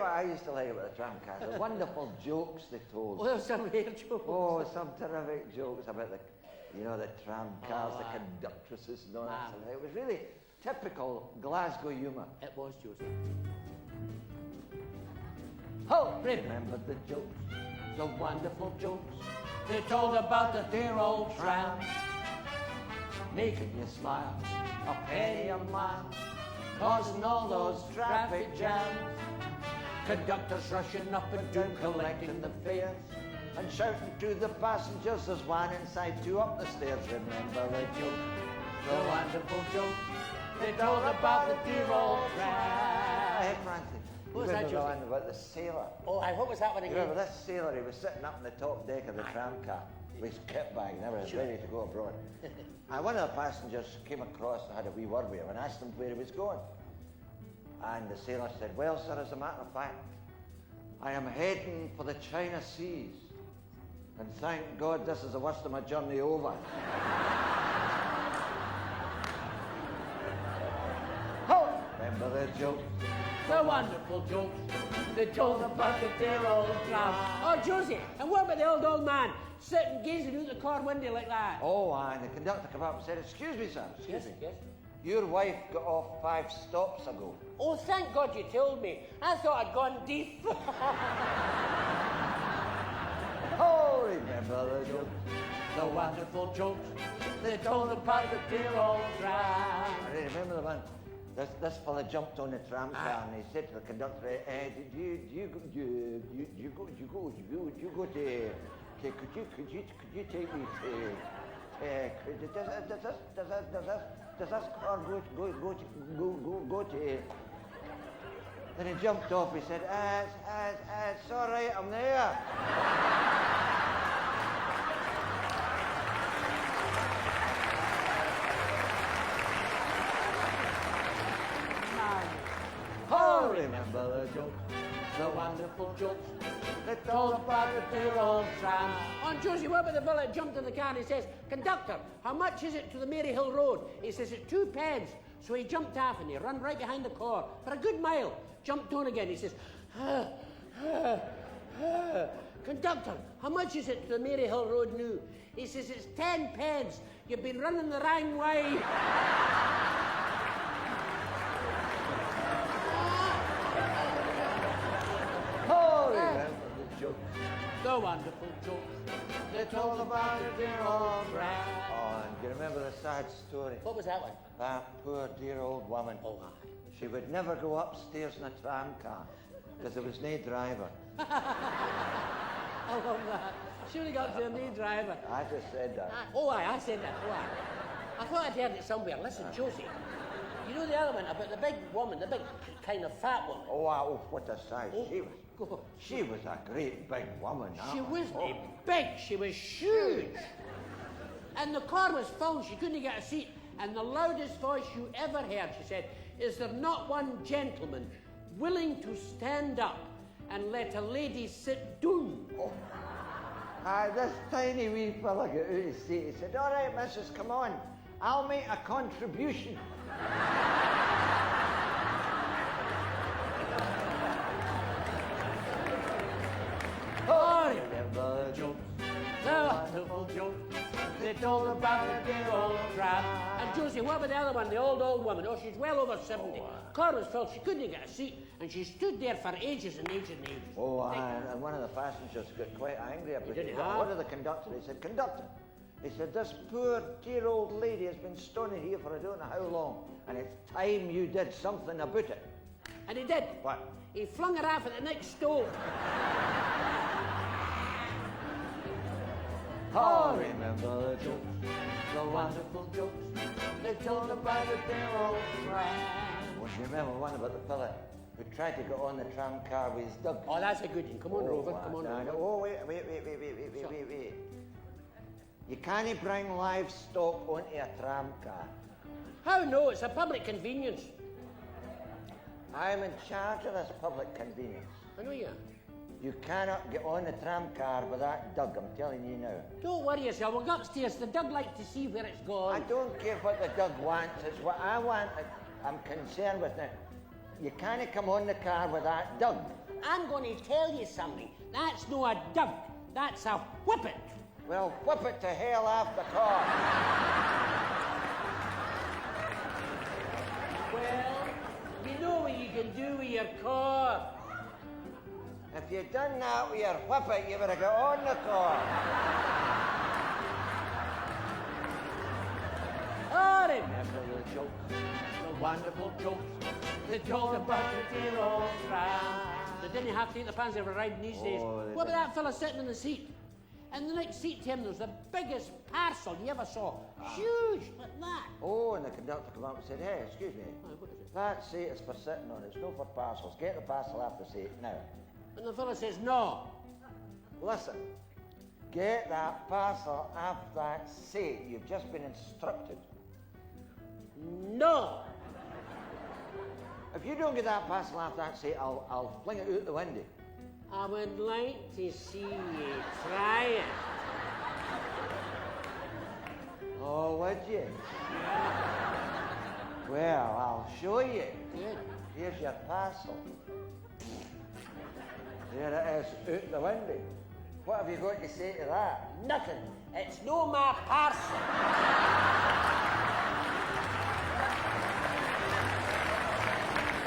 what I used to like about the tram cars? The wonderful jokes they told. Oh, there was some rare jokes. Oh, some terrific jokes about the tram cars, the conductresses and all that stuff. It was really typical Glasgow humour. It was, Josie. Oh, remember the jokes, the wonderful jokes They told about the dear old tram, making you smile, a penny a mile, causing all those traffic jams. conductors rushing up and down collecting the fares, and shouting to the passengers, there's one inside, two up the stairs. Remember the joke, the wonderful joke they told about the dear old tram. Hey, Francie, what was that the joke? one about the sailor? Oh, what was that one again? Remember this sailor, he was sitting up on the top deck of the tram car with his kit bag and everything, ready to go abroad. And one of the passengers came across and had a wee word with him and asked him where he was going. And the sailor said, well, sir, as a matter of fact, I am heading for the China Seas. And thank God this is the worst of my journey over. Oh, remember the joke? The wonderful jokes they told about the dear old tram. Oh, Josie, and what about the old man sitting gazing out the car window like that? Oh, and the conductor came up and said, excuse me, sir, excuse me. Yes. Your wife got off 5 stops ago. Oh, thank God you told me. I thought I'd gone deep. Oh, remember the jokes, The wonderful jokes they told about the dear old tram. I remember the one. This fella jumped on the tram car and he said to the conductor, "Did you go to? Could you take me to? Does this car go to?" Then he jumped off. He said, "It's all right. I'm there." Oh, remember the jokes, The wonderful jokes they told about the dear old tram. On Josie, what about the fella that jumped in the car and he says, conductor, how much is it to the Maryhill Road? He says, it's 2 pence. So he jumped off and he ran right behind the car for a good mile. Jumped on again. He says, conductor, how much is it to the Maryhill Road now? He says, it's 10 pence. You've been running the wrong way. oh, remember the jokes. The wonderful jokes they told about the dear old tram. Oh, and do you remember the sad story? What was that one? That poor dear old woman. Oh, She would never go upstairs in a tram car because there was no driver. I love that. Surely got to a new driver. I just said that. I said that. I thought I'd heard it somewhere. Listen, Josie, you know the other one about the big woman, the big kind of fat one? Oh, wow, what a size. Oh, She was a great big woman. She wasn't big, she was huge. And the car was full, she couldn't get a seat. And the loudest voice you ever heard, she said, is there not one gentleman willing to stand up and let a lady sit down? Oh. This tiny wee fella got out of his seat. He said, all right, missus, come on. I'll make a contribution. Oh, remember the jokes. the wonderful joke they told about the dear old tram. And Josie, what about the other one, the old woman? Oh, she's well over 70. Car was full, she couldn't get a seat, and she stood there for ages and ages and ages. Oh, and one of the passengers got quite angry about it. didn't What did the conductor? He said, conductor, he said, this poor dear old lady has been stoning here for I don't know how long, and it's time you did something about it. And he did. What? He flung her off at the next stove. Oh, remember the jokes, The wonderful jokes they told about the dear old tram. Well, you remember one about the fella who tried to get on the tram car with his dog? Oh, that's a good one. Come on, Rover. Come on, Rover. Oh, wait. You can't bring livestock onto a tram car. How no? It's a public convenience. I'm in charge of this public convenience. I know you are. You cannot get on the tram car with that dog, I'm telling you now. Don't worry yourself. We'll go upstairs. The dog likes to see where it's I gone. don't care what the dog wants, it's what I want I'm concerned with now. You can't come on the car with that dog. I'm going to tell you something. That's no a dunk, that's a whippet. Well, whip it to hell off the car. Well, you know what you can do with your car. If you'd done that with your whippet, you would have got on the car. Oh, remember the jokes, the wonderful jokes they told about the dear old tram. They didn't have to eat the pants they were riding these days. What about that fella sitting in the seat? And the next seat to him, there was the biggest parcel you ever saw. Huge, like that. Oh, and the conductor came up and said, hey, excuse me, What is it? that seat is for sitting on, it's not for parcels. Get the parcel off the seat now. And the fella says, no. Listen, get that parcel off that seat. You've just been instructed. No. If you don't get that parcel off that seat, I'll fling it out the window. I would like to see you try it. Oh, would you? Well, I'll show you. Good. Here's your parcel. There it is, out the window. What have you got to say to that? Nothing. It's no my parcel.